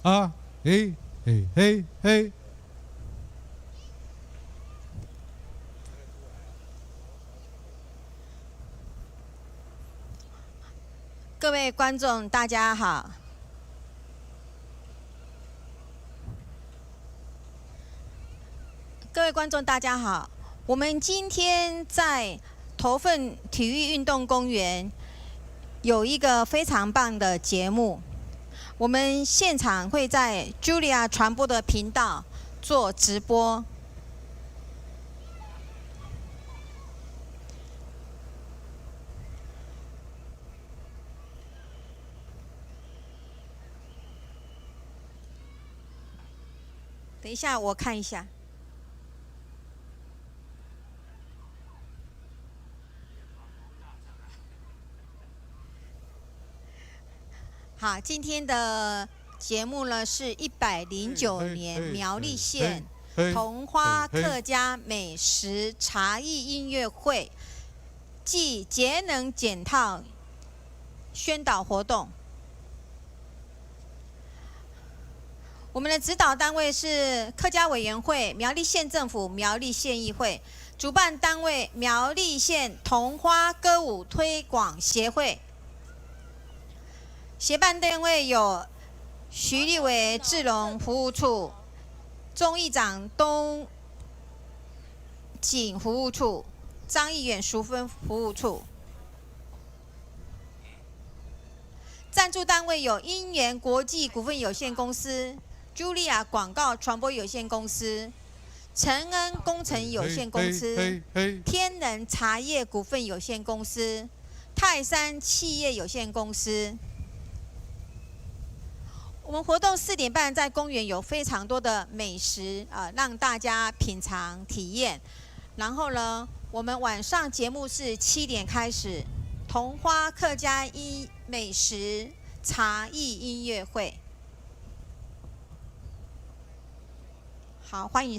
啊，嘿，嘿，嘿，嘿。各位观众，大家好。各位观众，大家好。我们今天在头份体育运动公园有一个非常棒的节目。我们现场会在 Julia 传播的频道做直播。等一下，我看一下。好，今天的节目呢是109年苗栗县桐花客家美食茶艺音乐会暨节能减碳宣导活动。我们的指导单位是客家委员会、苗栗县政府、苗栗县议会，主办单位苗栗县桐花歌舞推广协会。协办单位有徐立伟志龙服务处、钟议长东景服务处、张议远淑芬服务处。赞助单位有因缘国际股份有限公司、Julia 广告传播有限公司、承恩工程有限公司、天人茶叶股份有限公司、泰山企业有限公司。我们活动4点半在公园有非常多的美食让大家品尝体验。然后呢，我们晚上节目是7点开始，桐花客家美食茶艺音乐会。好，欢迎收看。